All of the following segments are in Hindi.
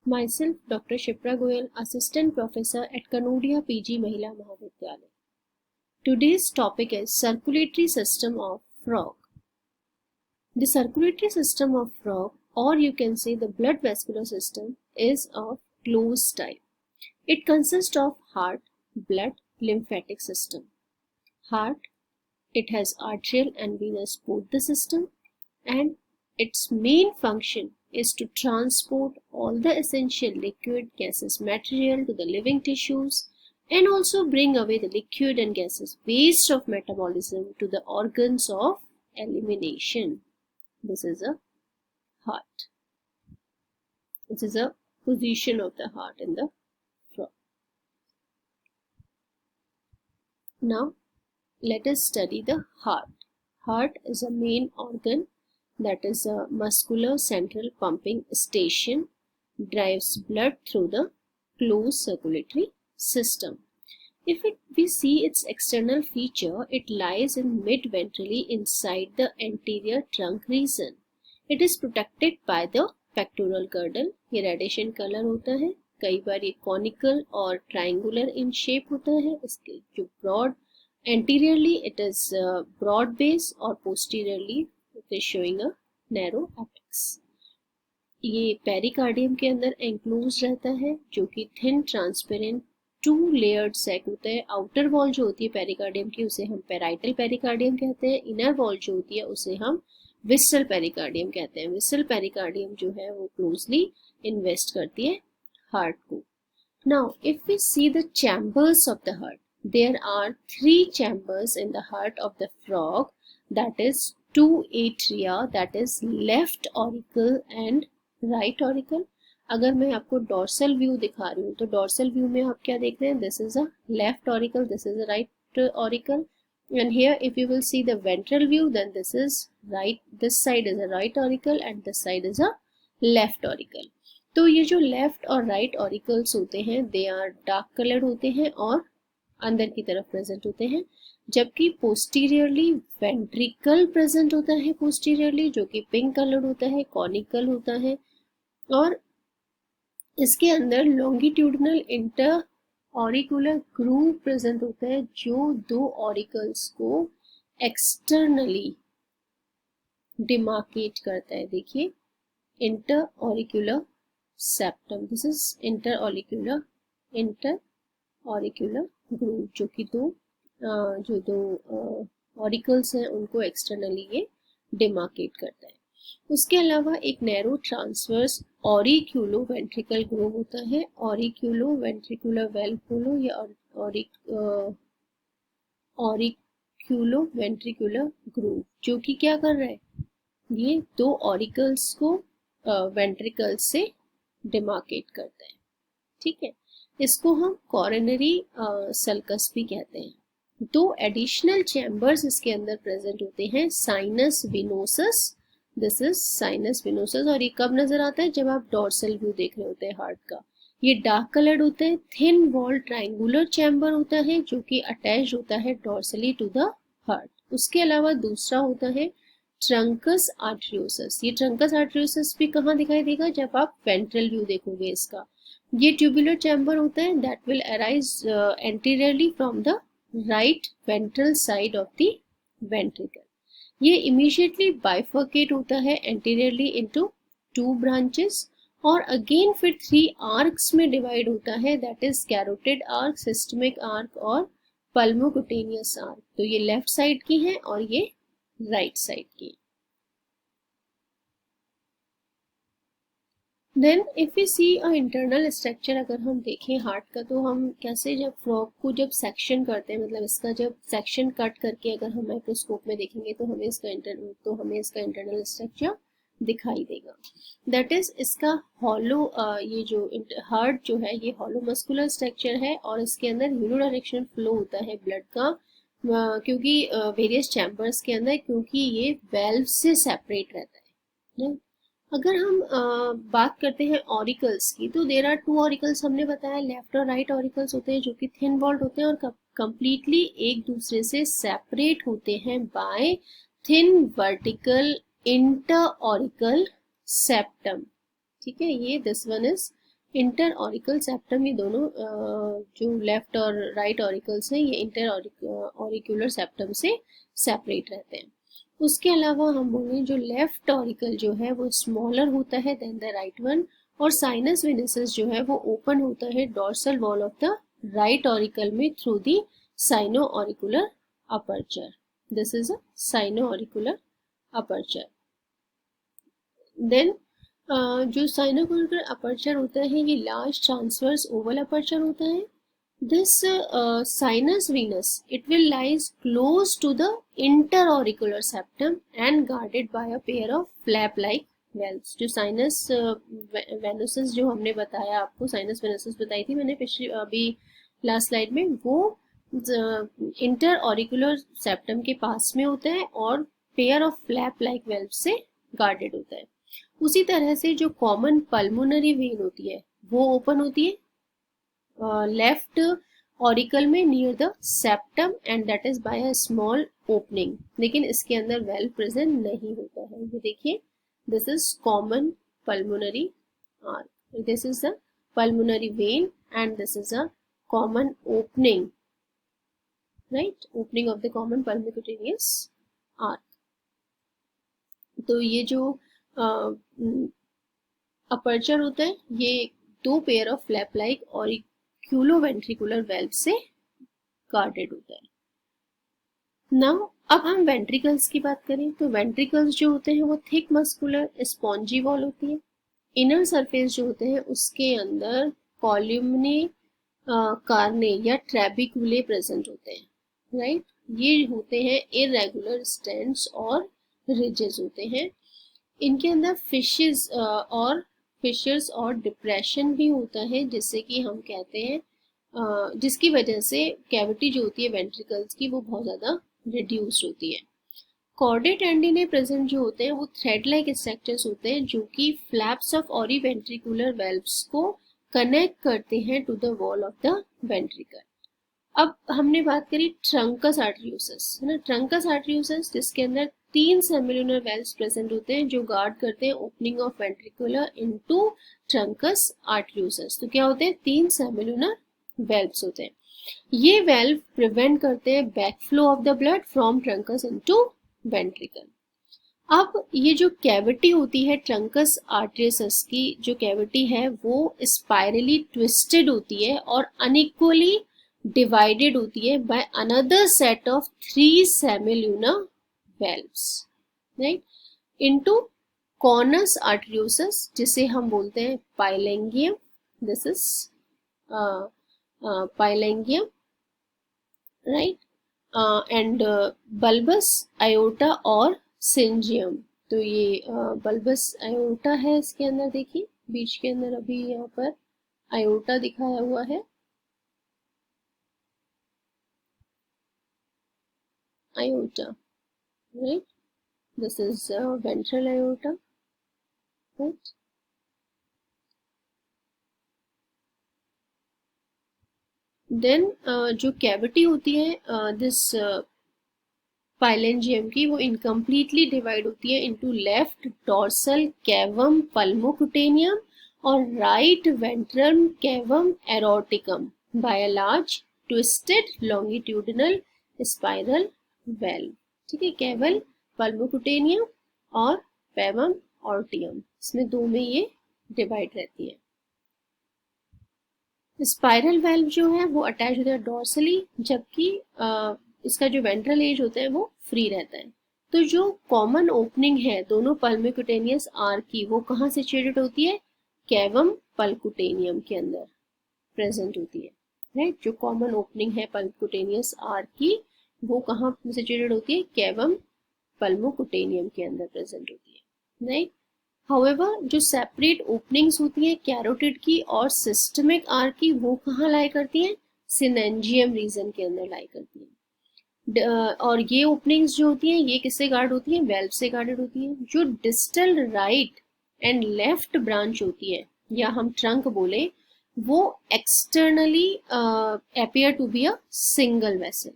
Myself, Dr. Shipra Goyal, Assistant Professor at Kanodia PG Mahila Mahavidyalaya. Today's topic is circulatory system of frog. The circulatory system of frog, or you can say the blood vascular system, is of closed type. It consists of heart, blood, lymphatic system. Heart, it has arterial and venous both the system, and its main function is to transport all the essential liquid, gaseous material to the living tissues and also bring away the liquid and gaseous waste of metabolism to the organs of elimination. This is a heart. This is a position of the heart in the frog. Now, let us study the heart. Heart is a main organ that is a muscular central pumping station, drives blood through the closed circulatory system. If we see its external feature, it lies in mid-ventrally inside the anterior trunk region. It is protected by the pectoral girdle. ये रेडिशन कलर होता है, कई बार ये कॉनिकल और ट्राइंगुलर इन शेप होता है. इसके जो broad anteriorly it is broad base और posteriorly it is showing a narrow apex. ये पेरिकार्डियम के अंदर एंक्लोज रहता है जो कि thin transparent two layered sac होता है. आउटर वॉल जो होती है पेरिकार्डियम की उसे हम पेराइटल पेरिकार्डियम कहते हैं. इनर वॉल जो होती है उसे हम विसरल पेरिकार्डियम कहते हैं. विसरल पेरिकार्डियम जो है वो क्लोजली इन्वेस्ट करती है हार्ट को. Now if we see the chambers of the heart, there are 3 chambers in the heart of the frog, that is 2 atria, that is left auricle and right auricle. अगर मैं आपको dorsal view दिखा रही हूँ तो dorsal view में आप क्या देख रहे हैं? This is a left auricle, this is a right auricle, and here if you will see the ventral view, then this is right, this side is a right auricle and this side is a left auricle. तो ये जो left और right auricles होते हैं, they are dark colored होते हैं और अंदर की तरफ प्रेजेंट होते हैं, जबकि पोस्टीरियरली वेंट्रिकल प्रेजेंट होता है पोस्टीरियरली, जो कि पिंक कलर होता है, कॉनिकल होता है, और इसके अंदर longitudinal inter auricular groove present होता है जो 2 ऑरिकल्स को एक्सटर्नली डिमार्केट करता है. देखिए, inter auricular septum, this is inter auricular groove, जो कि दो ऑरिकल्स हैं उनको एक्सटर्नली ये डिमार्केट करता है. उसके अलावा एक नैरो ट्रांसवर्स ऑरिक्यूलो वेंट्रिकल ग्रूव होता है. ऑरिक्यूलो वेंट्रिकुलर वेल्व होलो या ऑरिक्यूलो वेंट्रिकुलर ग्रूव, जो कि क्या कर रहा है? ये 2 ऑरिकल्स को वेंट्रिकल से डिमार्केट करता है. ठीक है, इसको हम कॉरोनरी सल्कस भी कहते हैं. 2 एडिशनल चैम्बर्स इसके अंदर प्रेजेंट होते हैं, sinus venosus, this is sinus venosus, और ये कब नजर आता है? जब आप डॉर्सल व्यू देख रहे होते हैं हार्ट का. ये डार्क कलर्ड होता है, थिन वॉल ट्राइंगुलर चैम्बर होता है जो कि अटैच होता है डॉर्सली टू द हार्ट. उसके अलावा दूसरा होता है ट्रंकस आर्टरियोसस. ये ट्रंकस आर्टरियोसस भी कहाँ दिखाई देगा? जब आप वेंट्रल व्यू देखोगे इसका. ये ट्यूबुलर चैम्बर होता है that will arise anteriorly from the right ventral side of the ventricle. ये इमीडिएटली बाइफर्केट होता है एंटीरियरली इनटू 2 ब्रांचेस और अगेन फिर 3 आर्क्स में डिवाइड होता है, that is carotid arc, systemic arc और पल्मोकुटेनियस आर्क. तो ये लेफ्ट साइड की है और ये राइट साइड की. Then if we see a internal structure, अगर हम देखें हार्ट का तो हम कैसे, जब फ्रॉग को जब सेक्शन करते हैं, मतलब इसका जब सेक्शन कट करके अगर हम माइक्रोस्कोप में देखेंगे तो हमें इसका इंटरनल स्ट्रक्चर दिखाई देगा. दैट इज इसका हॉलो, ये जो हार्ट जो है ये हॉलो मस्कुलर स्ट्रक्चर है और इसके अंदर यूनिडायरेक्शनल फ्लो होता है ब्लड का, क्योंकि वेरियस चैम्बर्स के अंदर, क्योंकि ये वेल्व से सेपरेट रहता है. अगर हम बात करते हैं ऑरिकल्स की तो देयर आर 2 ऑरिकल्स, हमने बताया लेफ्ट और राइट ऑरिकल्स होते हैं जो कि थिन वॉल्ड होते हैं और कंप्लीटली एक दूसरे से सेपरेट होते हैं by thin vertical inter auricle septum. ठीक है, ये this one is inter auricle septum, ये दोनों जो लेफ्ट और राइट ऑरिकल्स हैं ये इंटर ऑरिकुलर सेप्टम से सेपरेट रहते हैं। उसके अलावा हम बोलें जो लेफ्ट ऑरिकल जो है वो स्मॉलर होता है देन द राइट वन, और साइनस वेनेसिस जो है वो ओपन होता है dorsal wall of the right auricle में through the sino auricular aperture. This is a sino auricular aperture. Then जो साइनोकॉर्डियल अपर्चर होता है ये लार्ज ट्रांसवर्स ओवल अपर्चर होता है। This sinus venosus it will lies close to the interauricular septum and guarded by a pair of flap like valves. जो साइनस वेनुसिस जो हमने बताया आपको, साइनस वेनुसिस बताई थी मैंने पिछली अभी लास्ट स्लाइड में, वो इंटर ऑरिकुलर सेप्टम के पास में होता है और pair of flap like valve से गार्डेड होता है। उसी तरह से जो कॉमन पल्मोनरी वेन होती है वो ओपन होती है लेफ्ट ऑरिकल में near the septum and that is by a small opening, लेकिन इसके अंदर वेल्व प्रेजेंट नहीं होता है। ये देखिए, this is common pulmonary arc, this is the pulmonary vein and this is a common opening, right, opening of the common pulmocutaneous arc। तो ये जो अपर्चर होता है ये दो पेयर ऑफ फ्लैप लाइक और ऑरिक्यूलोवेंट्रिकुलर वेल्व से गार्डेड होता है। नाउ अब हम वेंट्रिकल्स की बात करें तो वेंट्रिकल्स जो होते हैं वो थिक मस्कुलर स्पॉन्जी वॉल होती है। इनर सरफेस जो होते हैं उसके अंदर कॉलमने कार्ने या ट्रेबिकुले प्रेजेंट होते हैं, राइट। ये होते हैं इरेगुलर स्टैंड्स और रिजेस होते हैं। इनके अंदर फिशर्स और डिप्रेशन भी होता है, जिससे कि हम कहते हैं जिसकी वजह से कैविटी जो होती है वेंट्रिकल्स की वो बहुत ज़्यादा रिड्यूस्ड होती है। कॉर्डेट एंडिने प्रेजेंट जो होते हैं वो थ्रेड लाइक स्ट्रक्चर्स होते हैं जो कि फ्लैप्स ऑफ ऑरिवेंट्रिकुलर वेल्व्स को कनेक्ट करते हैं to the wall of the ventricle. अब हमने बात करी ट्रंकस आर्टरियोसस, है ना, ट्रंकस आर्टरियोसस जिसके अंदर 3 सेमिलुनर वेल्व्स प्रेजेंट होते हैं जो गार्ड करते हैं opening of ventricular into trunks arteriosus. तो क्या होते हैं, 3 सेमिलुनर वेल्व्स होते हैं। ये वेल्व प्रिवेंट करते हैं backflow of the blood from trunks into ventricle. अब ये जो कैविटी होती है ट्रंकस आर्टरियोसस की जो कैविटी है वो स्पाइरली ट्विस्टेड होती है और अनइक्वली डिवाइडेड होती है by another set of 3 semilunar valves, right, into conus arteriosus जिसे हम बोलते हैं pylangium. This is pylangium, right, and bulbus aorta और सिंजियम। तो ये बल्बस आयोटा है, इसके अंदर देखिए बीच के अंदर अभी यहाँ पर आयोटा दिखाया हुआ है, aorta, right, this is ventral aorta, right। Then जो कैविटी होती है दिस पाइलेंजियम की वो इनकम्प्लीटली डिवाइड होती है into left dorsal cavum pulmocutaneum और right ventral cavum aorticum by a large twisted longitudinal spiral valve. ठीक है, कैवल पल्मोकुटेनियम और पैवम ऑर्टियम, इसमें दो में ये डिवाइड रहती है। स्पाइरल वेल्व जो है वो अटैच होता है डोर्सली, जबकि इसका जो वेंट्रल एज होता है वो फ्री रहता है। तो जो कॉमन ओपनिंग है दोनों पल्मोकुटेनियस आर्क की वो कहाँ सिचुएटेड होती है, कैवम पल्कुटेनियम के अंदर प्रेजेंट होती है, राइट। जो कॉमन ओपनिंग है पल्कुटेनियस आर्क की वो कहाँ सिचुएटेड होती है, कैवम पल्मोकुटेनियम के अंदर प्रेजेंट होती है, राइट। हाउएवर जो सेपरेट ओपनिंग्स होती हैं कैरोटिड की और सिस्टमिक आर्क की वो कहाँ लाई करती हैं, सिनेंजियम रीजन के अंदर लाई करती हैं। और ये ओपनिंग्स जो होती हैं ये किससे गार्ड होती हैं, वेल्व से गार्डेड होती हैं। जो distal right and left branch होती है या हम ट्रंक बोले वो externally appear to be a single vessel,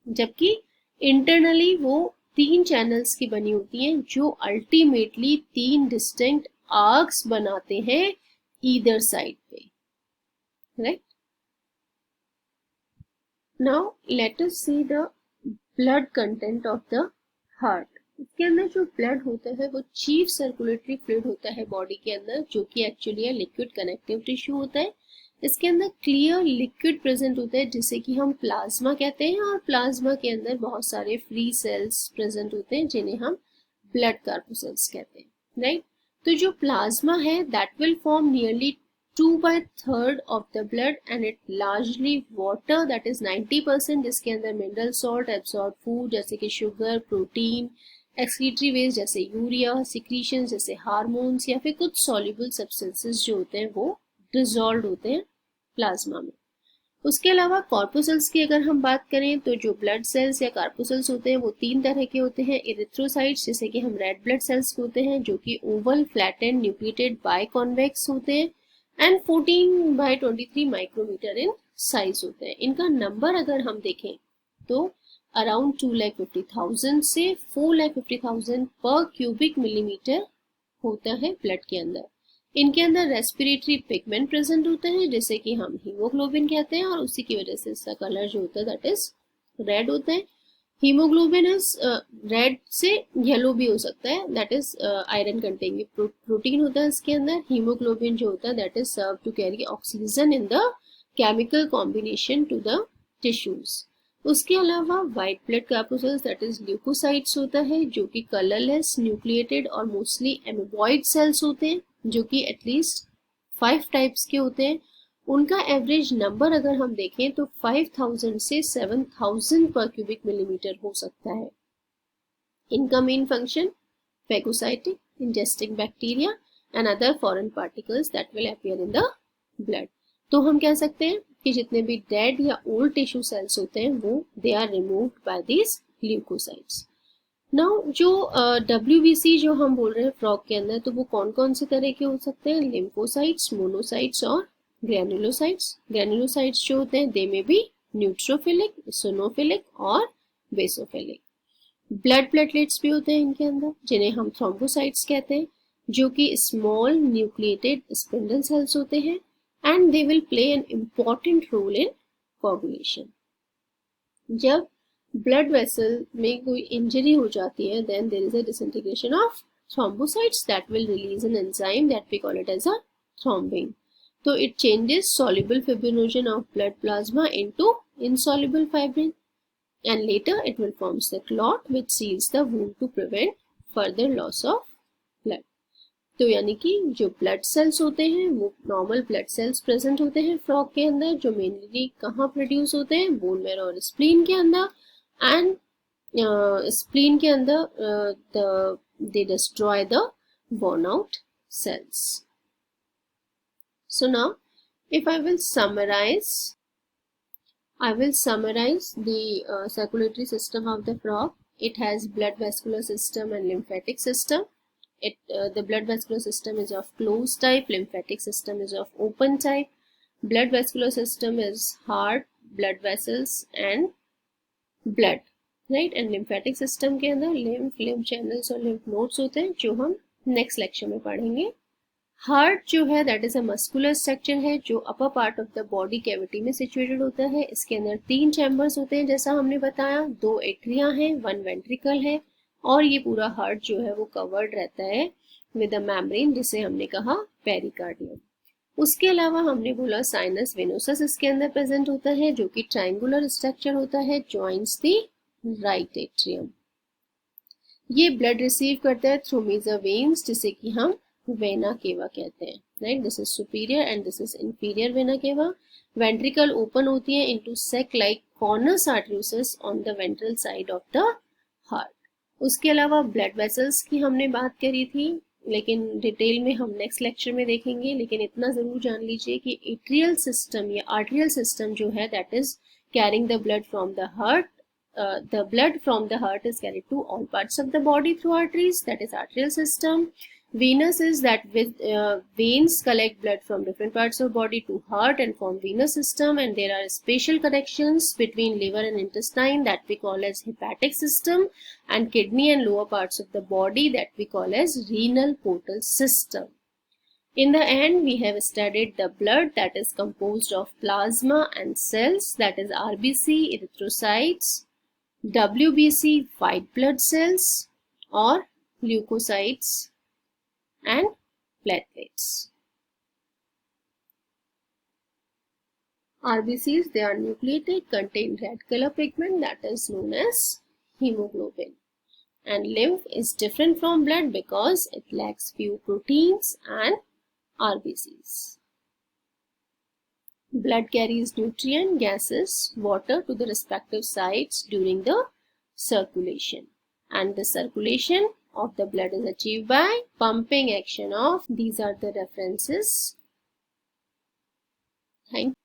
जबकि इंटरनली वो 3 चैनल्स की बनी होती हैं जो अल्टीमेटली 3 डिस्टिंक्ट आर्क्स बनाते हैं ईदर साइड पे, right. Now let us see the blood content of the heart. इसके अंदर जो ब्लड होता है वो चीफ सर्कुलेटरी फ्लूइड होता है बॉडी के अंदर, जो कि एक्चुअली लिक्विड कनेक्टिव टिश्यू होता है। इसके अंदर क्लियर लिक्विड प्रेजेंट होता है जिसे कि हम प्लाज्मा कहते हैं, और प्लाज्मा के अंदर बहुत सारे फ्री सेल्स प्रेजेंट होते हैं जिन्हें हम ब्लड कार्पोसेल्स कहते हैं, राइट। तो जो प्लाज्मा है that will form nearly 2/3 of the blood and it largely water, that is 90%, जिसके अंदर मिनरल सॉल्ट, एब्सॉर्ब फूड जैसे कि शुगर, प्रोटीन, एक्सक्रीटरी वेस्ट जैसे यूरिया, सिक्रीशन जैसे हार्मोन्स, या फिर कुछ सॉल्युबल सब्सटेंसेस जो होते हैं वो डिसॉल्व होते हैं प्लाज्मा में। उसके अलावा कॉर्पोसेल्स की अगर हम बात करें तो जो ब्लड सेल्स या कार्पोसेल्स होते हैं वो 3 तरह के होते हैं। इरिथ्रोसाइट्स जिसे कि हम रेड ब्लड सेल्स होते हैं, जो कि ओवल, फ्लैटेंड, न्यूक्लिएटेड, बाइकॉन्वेक्स होते हैं एंड 14/23 माइक्रोमीटर इन साइज होते हैं। इनका नंबर अगर हम देखें तो अराउंड 2,50,000 से 4,50,000 पर क्यूबिक मिलीमीटर होता है ब्लड के अंदर। इनके अंदर रेस्पिरेटरी पिगमेंट प्रेजेंट होते हैं जिसे कि हम हीमोग्लोबिन कहते हैं, और उसी की वजह से इसका कलर जो होता है दैट इज रेड होता है। हीमोग्लोबिन इज रेड से येलो भी हो सकता है, that is iron containing protein होता है इसके अंदर। हीमोग्लोबिन जो होता है that is serve to carry oxygen in the chemical combination to the tissues. उसके अलावा white blood corpuscles that is leucocytes होता है, जो कि कलरलेस, न्यूक्लिएटेड और मोस्टली एमोबॉइड सेल्स होते हैं, जो कि एटलीस्ट 5 टाइप्स के होते हैं। उनका एवरेज नंबर अगर हम देखें तो 5,000 से 7,000 पर क्यूबिक मिलीमीटर हो सकता है। इनका main function phagocytic, ingesting bacteria and other foreign particles that will appear in the blood। तो हम कह सकते हैं कि जितने भी डेड या ओल्ड टिश्यू सेल्स होते हैं वो they are removed by this leucocytes. Now जो WBC जो हम बोल रहे हैं फ्रॉग के अंदर, तो वो कौन कौन से तरह के हो सकते हैं? लिम्फोसाइट्स, मोनोसाइट्स और ग्रैनुलोसाइट्स। ग्रैनुलोसाइट्स जो होते हैं दे में भी न्यूट्रोफिलिक, इसिनोफिलिक और बेसोफिलिक। ब्लड प्लेटलेट्स भी होते हैं इनके अंदर जिन्हें हम थ्रोम्बोसाइट्स कहते हैं, जो कि स्मॉल न्यूक्लिएटेड स्पिंडल सेल्स होते हैं and they will play an important role in coagulation. जब ब्लड वेसल में कोई इंजरी हो जाती है then there is a disintegration of thrombocytes that will release an enzyme that we call it as a thrombin। So it changes soluble fibrinogen of blood plasma into insoluble fibrin and later it will forms the clot which seals the wound to prevent further loss of blood। तो यानी कि जो ब्लड सेल्स होते हैं वो नॉर्मल ब्लड सेल्स प्रेजेंट होते हैं फ्रॉग के अंदर, जो मेनली कहाँ प्रोड्यूस होते हैं? बोन मैरो और स्प्लीन के अंदर। एंड स्प्लीन के अंदर they destroy the worn out cells। So now if I will summarize the circulatory system of the frog. It has blood vascular system and lymphatic system. The blood vascular system is of closed type, lymphatic system is of open type. Blood vascular system is heart, blood vessels and blood, right. And lymphatic system के अंदर लिम्फ चैनल्स और लिम्फ नोड्स होते हैं जो हम नेक्स्ट लेक्चर में पढ़ेंगे। हार्ट जो है that is a muscular structure है जो upper part of the body cavity में सिचुएटेड होता है। इसके अंदर 3 चैम्बर्स होते हैं जैसा हमने बताया, 2 एट्रिया हैं, 1 वेंट्रिकल है, और ये पूरा हार्ट जो है वो कवर्ड रहता है विद अ मेम्ब्रेन जिसे हमने कहा पेरिकार्डियम। उसके अलावा हमने बोला साइनस वेनोसस इसके अंदर प्रेजेंट होता है जो कि ट्रायंगुलर स्ट्रक्चर होता है, जॉइंट्स दी राइट एट्रियम। ये ब्लड रिसीव करता है थ्रू मेजर वेन्स जिसे कि हम वेना केवा कहते हैं, right. This is superior and this is inferior vena cava. Ventricle open होती है into sac like conus arteriosus on the ventral side of the heart. उसके अलावा ब्लड वेसल्स की हमने बात करी थी, लेकिन डिटेल में हम नेक्स्ट लेक्चर में देखेंगे। लेकिन इतना जरूर जान लीजिए कि एट्रियल सिस्टम या आर्टरियल सिस्टम जो है that is carrying the blood from the heart. The blood from the heart is carried to all parts of the body through arteries, that is arterial system. Venous is that with veins collect blood from different parts of body to heart and form venous system, and there are special connections between liver and intestine that we call as hepatic system, and kidney and lower parts of the body that we call as renal portal system. In the end, we have studied the blood that is composed of plasma and cells, that is RBC, erythrocytes, WBC, white blood cells, or leukocytes, and platelets. RBCs, they are nucleated, contain red color pigment that is known as hemoglobin. And lymph is different from blood because it lacks few proteins and RBCs. Blood carries nutrient, gases, water to the respective sites during the circulation. And the circulation of the blood is achieved by pumping action of, these are the references. Thank you.